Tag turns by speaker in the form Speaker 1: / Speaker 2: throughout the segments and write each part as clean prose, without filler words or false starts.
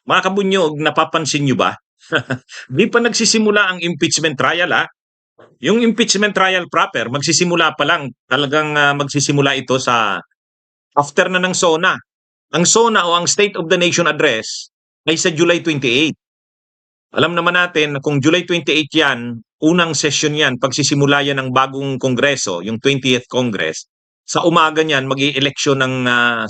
Speaker 1: Mga kabunyog, napapansin nyo ba? Di pa nagsisimula ang impeachment trial, ha? Yung impeachment trial proper, magsisimula pa lang. Talagang magsisimula ito sa after na ng SONA. Ang SONA o ang State of the Nation Address ay sa July 28. Alam naman natin na kung July 28 yan, unang session yan, pagsisimula yan ng bagong kongreso, yung 20th Congress, sa umaga niyan, mag-i-eleksyon ng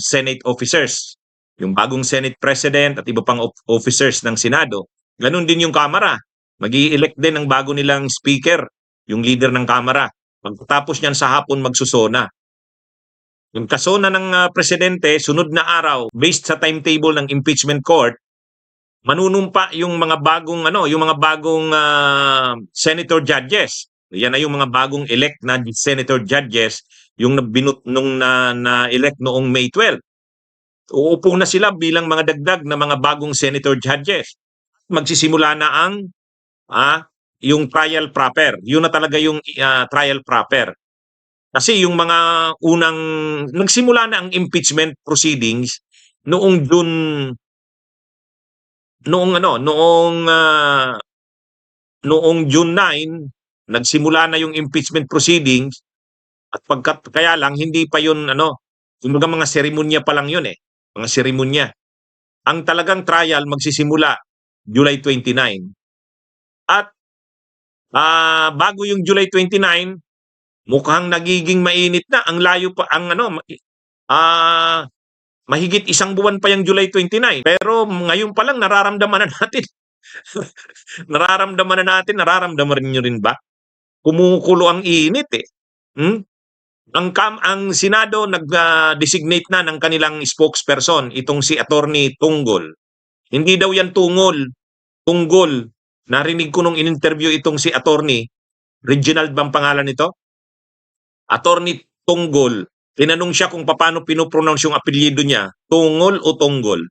Speaker 1: Senate officers, yung bagong Senate President at iba pang officers ng Senado. Ganon din yung Kamara. Mag-i-elect din ng bago nilang speaker, yung leader ng Kamara. Pagkatapos niyan sa hapon magsusona. Yung kasona ng presidente, sunod na araw, based sa timetable ng impeachment court, manunumpa yung mga bagong senator judges. Yan ay yung mga bagong elect na senator judges yung binut nung na-elect noong May 12. Uupo na sila bilang mga dagdag na mga bagong senator judges. Magsisimula na ang yung trial proper. Yun na talaga yung trial proper. Kasi yung mga unang nagsimula na ang impeachment proceedings noong June noong June 9, nagsimula na yung impeachment proceedings at kaya lang hindi pa yun kumbaga mga seremonya pa lang yun mga seremonya. Ang talagang trial magsisimula July 29. At bago yung July 29, mukhang nagiging mainit na. Ang layo pa mahigit isang buwan pa yung July 29. Pero ngayon pa lang nararamdaman na natin. Nararamdaman niyo rin ba? Kumukulo ang init Ang Senado nag-designate na ng kanilang spokesperson, itong si Attorney Tunggol. Hindi daw yan Tunggol. Narinig ko nung in-interview itong si Attorney, Reginald bang pangalan nito? Attorney Tunggol. Tinanong siya kung paano pinopronounce yung apelyido niya, Tungol o Tunggol.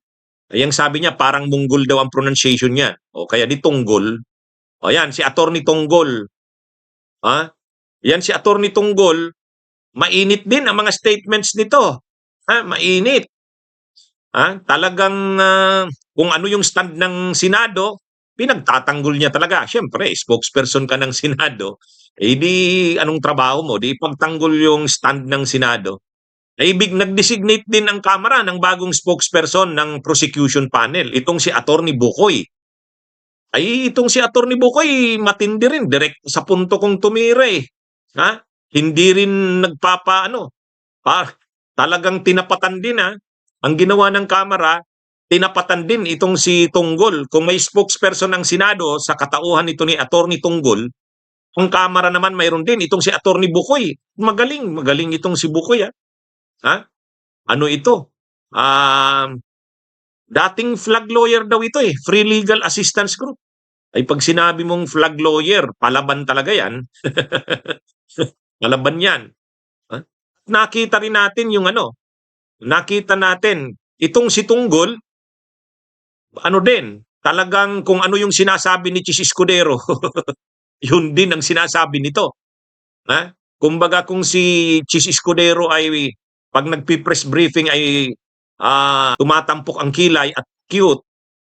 Speaker 1: Ayang sabi niya parang Munggol daw ang pronunciation niya. O kaya di Tunggol. O yan, si Attorney Tunggol. Yan si Attorney Tunggol, mainit din ang mga statements nito. Mainit. Talagang kung ano yung stand ng Senado, pinagtatanggol niya talaga. Siyempre, spokesperson ka ng Senado. Di anong trabaho mo? Di pagtanggol yung stand ng Senado. Nag-designate din ang Kamara ng bagong spokesperson ng prosecution panel. Itong si Attorney Bukoy. Itong si Attorney Bukoy, matindi rin. Direct sa punto kong tumira Hindi rin talagang tinapatan din Ang ginawa ng Kamara, tinapatan din itong si Tunggol. Kung may spokesperson ng Senado sa katauhan nito ni Attorney Tunggol, ang Kamara naman mayroon din itong si Attorney Bukoy. Magaling itong si Bukoy Ano ito? Dating flag lawyer daw ito Free Legal Assistance Group. Pag sinabi mong flag lawyer, palaban talaga yan. Palaban yan. Nakita rin natin nakita natin itong si Tunggol, talagang kung ano yung sinasabi ni Chis Escudero, yun din ang sinasabi nito. Kumbaga kung si Chis Escudero ay pag nagpi-press briefing ay tumatampok ang kilay at cute,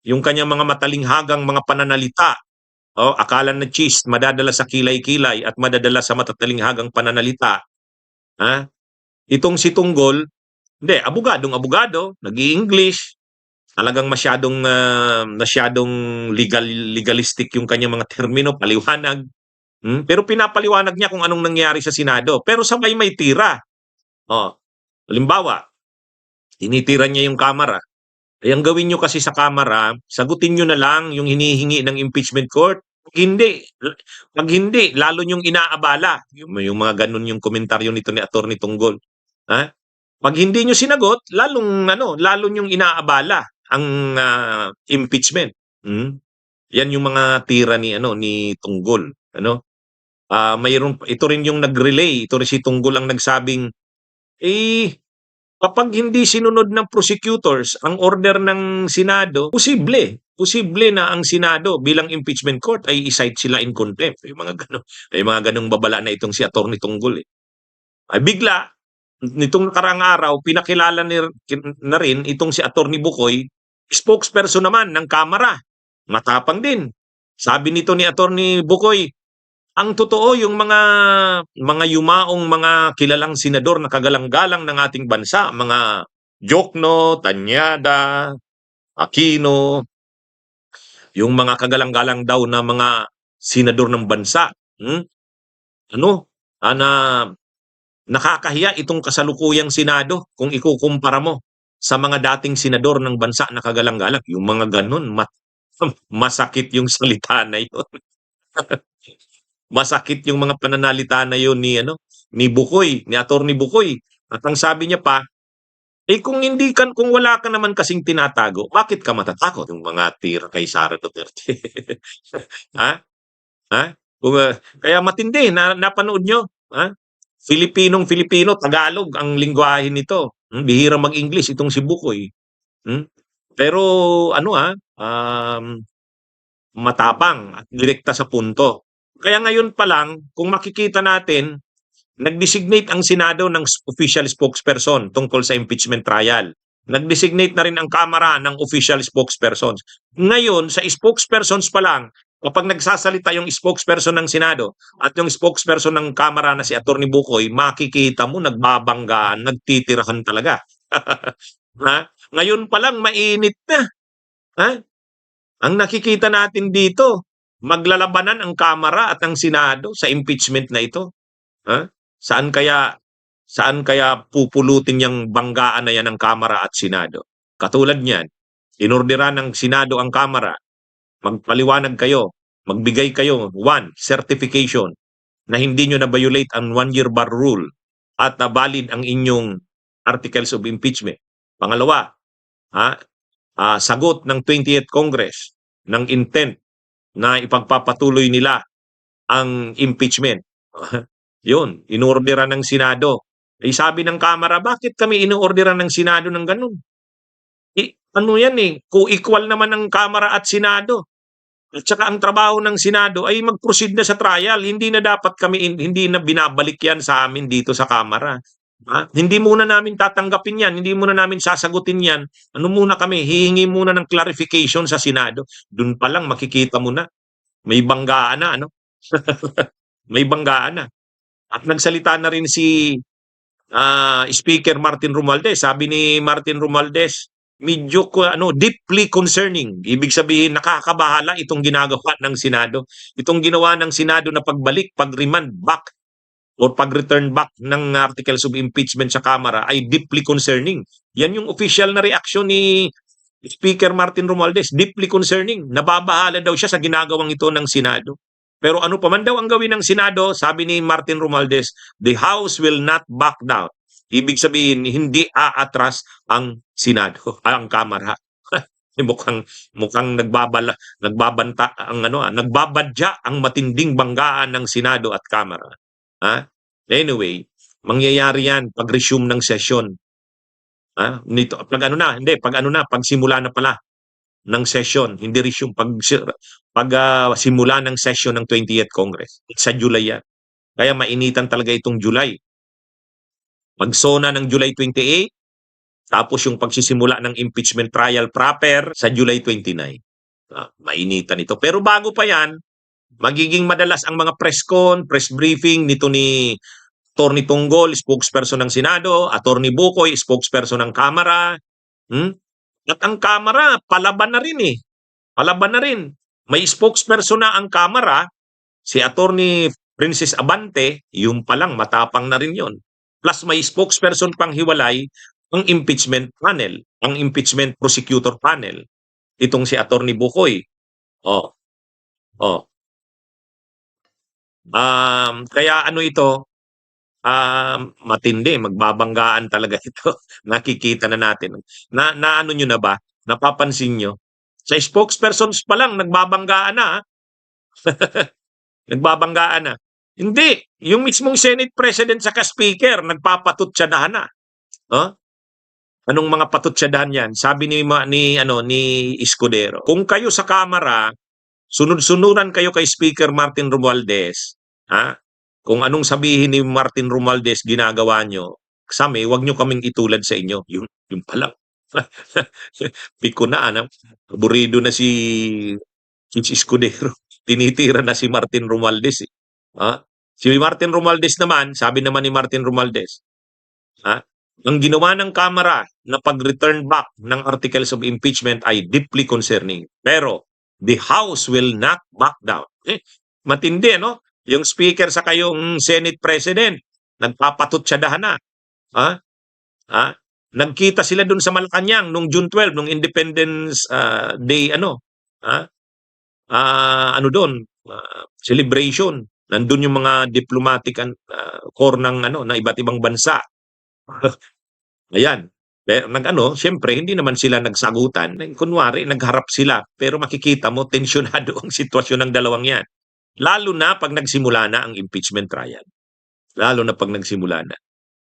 Speaker 1: yung kanyang mga matalinghagang mga pananalita, akala na Chis madadala sa kilay-kilay at madadala sa matatalinghagang pananalita. Itong si Tunggol, hindi, abogadong-abogado, nag-i-English, talagang masyadong legalistic yung kanyang mga termino, paliwanag. Pero pinapaliwanag niya kung anong nangyari sa Senado. Pero sabay may tira. Halimbawa, tinitira niya yung Kamara. Ang gawin nyo kasi sa Kamara, sagutin nyo na lang yung hinihingi ng impeachment court. Pag hindi, lalo nyong inaabala. Yung mga ganun yung komentaryo nito ni Attorney Tunggol. Pag hindi nyo sinagot, lalo nyong inaabala ang impeachment. Yan yung mga tira ni Tunggol. Ito rin yung nag-relay, ito rin si Tunggol ang nagsabing, kapag hindi sinunod ng prosecutors ang order ng Senado, posible na ang Senado bilang impeachment court ay i-cite sila in contempt. Yung mga ganong babala na itong si Attorney Tunggol. Bigla, nitong nakaraang araw, pinakilala na rin itong si Attorney Bukoy spokesperson naman ng Kamara, matapang din. Sabi nito ni Attorney Bukoy, ang totoo yung mga yumaong mga kilalang senador na kagalang-galang ng ating bansa, mga Jokno, Tanyada, Aquino, yung mga kagalang-galang daw na mga senador ng bansa. Ano? Na nakakahiya itong kasalukuyang Senado kung ikukumpara mo sa mga dating senador ng bansa na kagalang-galang. Yung mga ganun, masakit yung salita na yun. Masakit yung mga pananalita na yun ni Bukoy, ni Attorney Bukoy. At ang sabi niya pa, kung wala ka naman kasing tinatago, bakit ka matatakot? Yung mga tira kay Sara Duterte. Ha? Ha? Kaya matindi na napanood nyo, ha? Filipinong-Filipino, Tagalog ang lengguwahe nito. Bihira mag-English itong si Bukoy. Pero matapang at direkta sa punto. Kaya ngayon pa lang, kung makikita natin, nag-designate ang Senado ng official spokesperson tungkol sa impeachment trial. Nag-designate na rin ang Kamara ng official spokespersons. Ngayon, sa spokespersons pa lang, kapag nagsasalita yung spokesperson ng Senado at yung spokesperson ng Kamara na si Attorney Bukoy, makikita mo nagbabanggaan, nagtitirahan talaga. Ha? Ngayon pa lang mainit na. Ha? Ang nakikita natin dito, maglalabanan ang Kamara at ang Senado sa impeachment na ito. Ha? Saan kaya pupulutin yung banggaan na yan ng Kamara at Senado? Katulad niyan, inordera ng Senado ang Kamara, magpaliwanag kayo, magbigay kayo, one, certification na hindi nyo na-violate ang one-year bar rule at valid ang inyong articles of impeachment. Pangalawa, sagot ng 20th Congress ng intent na ipagpapatuloy nila ang impeachment. Yun, inorderan ng Senado. Sabi ng Kamara, bakit kami inorderan ng Senado ng ganun? Ano yan co-equal naman ng Kamara at Senado. At saka ang trabaho ng Senado ay mag-proceed na sa trial. Hindi na binabalik yan sa amin dito sa Kamara. Hindi muna namin tatanggapin yan, hindi muna namin sasagutin yan. Muna kami, hihingi muna ng clarification sa Senado. Doon pa lang makikita mo na, may banggaan na, may banggaan na. At nagsalita na rin si Speaker Martin Romualdez. Sabi ni Martin Romualdez, medyo deeply concerning. Ibig sabihin, nakakabahala itong ginagawa ng Senado. Itong ginawa ng Senado na pagbalik, pag-remand back, or pag-return back ng articles of impeachment sa Kamara ay deeply concerning. Yan yung official na reaksyon ni Speaker Martin Romualdez, deeply concerning. Nababahala daw siya sa ginagawang ito ng Senado. Pero ano pa man daw ang gawin ng Senado, sabi ni Martin Romualdez, the House will not back down. Ibig sabihin, hindi aatras ang Senado, ang Kamara. mukhang nagbabadya ang matinding banggaan ng Senado at Kamara. Anyway, mangyayari yan pag-resume ng session. Pag simula na pala ng session, hindi resume, simula ng session ng 20th Congress. Sa July yan. Kaya mainitan talaga itong July. Magsona ng July 28, tapos yung pagsisimula ng impeachment trial proper sa July 29. Mainitan ito. Pero bago pa yan, magiging madalas ang mga press briefing nito ni Attorney Tunggol, spokesperson ng Senado, Attorney Bukoy, spokesperson ng Kamara. At ang Kamara, palaban na rin Palaban na rin. May spokesperson na ang Kamara, si Attorney Princess Abante, yung palang matapang na rin yon. Plus may spokesperson pang hiwalay, ang impeachment panel, ang impeachment prosecutor panel. Itong si Attorney Bukoy. Kaya ito, matindi, magbabanggaan talaga ito. Nakikita na natin. Na nyo na ba? Napapansin nyo? Sa spokespersons pa lang, nagbabanggaan na. Nagbabanggaan na. Hindi. Yung mismong Senate President saka Speaker, nagpapatutsadahan na. Anong mga patutsadahan yan? Sabi ni Escudero, kung kayo sa Kamara, sunod-sunuran kayo kay Speaker Martin Romualdez, kung anong sabihin ni Martin Romualdez ginagawa nyo, wag nyo kaming itulad sa inyo. Yung pa lang. Piko na, aburido na si Chich Escudero. Tinitira na si Martin Romualdez, eh. Si Martin Romualdez naman, sabi naman ni Martin Romualdez, ang ginawa ng Kamara na pag-return back ng articles of impeachment ay deeply concerning. Pero the House will not back down. Matindi, no? Yung speaker sa kayong Senate President, nagpapatutsadahan na. Ha? Ha? Nagkita sila dun sa Malacanang nung June 12, nung Independence Day, doon, celebration. Nandun yung mga diplomatic corps ng na iba't ibang bansa. Ayan. Pero siyempre hindi naman sila nagsagutan. Kunwari nagharap sila, pero makikita mo tensyonado ang sitwasyon ng dalawang 'yan. Lalo na pag nagsimula na ang impeachment trial. Lalo na pag nagsimula na.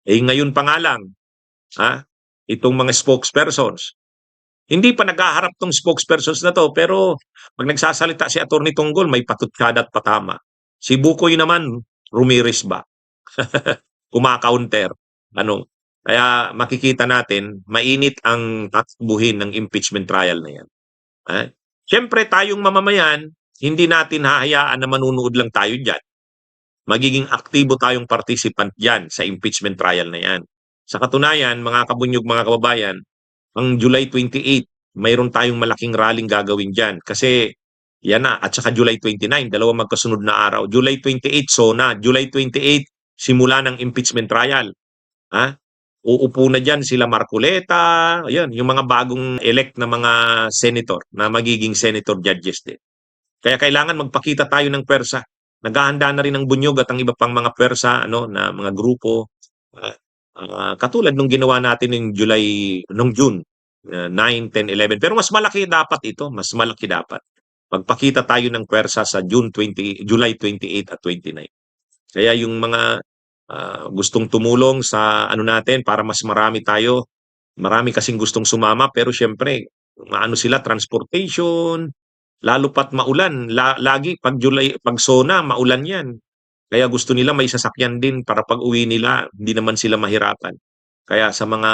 Speaker 1: Ngayon pa nga lang, itong mga spokespersons, hindi pa naghaharap tong spokespersons na to, pero pag nagsasalita si Attorney Tonggol, may patutkada at patama. Si Bukoy naman, Rumiris ba? Kumakaunter. Kaya makikita natin, mainit ang tatakbuhin ng impeachment trial na yan. Siyempre tayong mamamayan, hindi natin hahayaan na manunood lang tayo dyan. Magiging aktibo tayong participant dyan sa impeachment trial na yan. Sa katunayan, mga kabunyog, mga kababayan, ang July 28, mayroon tayong malaking rallying gagawin dyan. Kasi yan na, at saka July 29, dalawa magkasunod na araw. July 28, SONA. July 28, simula ng impeachment trial. Uupo na dyan sila Marcoleta, ayan, yung mga bagong elect na mga senator na magiging senator judges din. Kaya kailangan magpakita tayo ng pwersa. Naghahanda na rin ang Bunyog at ang iba pang mga pwersa na mga grupo. Katulad nung ginawa natin nung June 9, 10, 11. Pero mas malaki dapat ito, mas malaki dapat. Magpakita tayo ng pwersa sa July 28 at 29. Kaya yung mga gustong tumulong sa natin para mas marami tayo. Marami kasing gustong sumama pero syempre, sila transportation, lalo pat maulan. Lagi pag SONA, maulan 'yan. Kaya gusto nila may sasakyan din para pag-uwi nila, hindi naman sila mahirapan. Kaya sa mga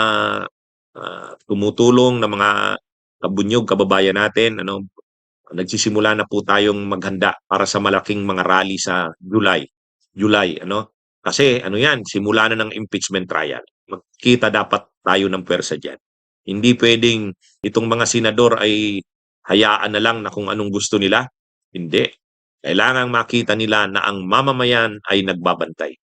Speaker 1: tumutulong na mga kabunyog, kababayan natin, nagsisimula na po tayong maghanda para sa malaking mga rally sa July, Kasi yan, simula na ng impeachment trial. Magkita dapat tayo ng pwersa dyan. Hindi pwedeng itong mga senador ay hayaan na lang na kung anong gusto nila. Hindi. Kailangang makita nila na ang mamamayan ay nagbabantay.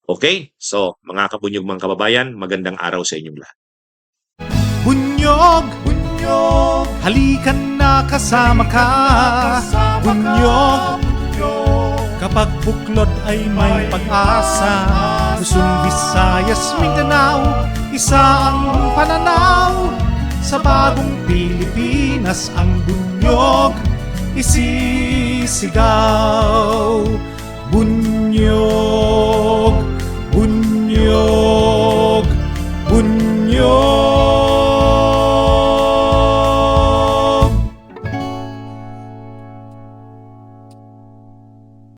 Speaker 1: Okay? So, mga kabunyog, mga kababayan, magandang araw sa inyong lahat.
Speaker 2: Bunyog, bunyog, halikan na kasama ka. Bunyog, kapag buklod ay may pag-asa. Luzon, Visayas, Mindanao, isa ang pananaw. Sa bagong Pilipinas ang bunyog isisigaw. Bunyog.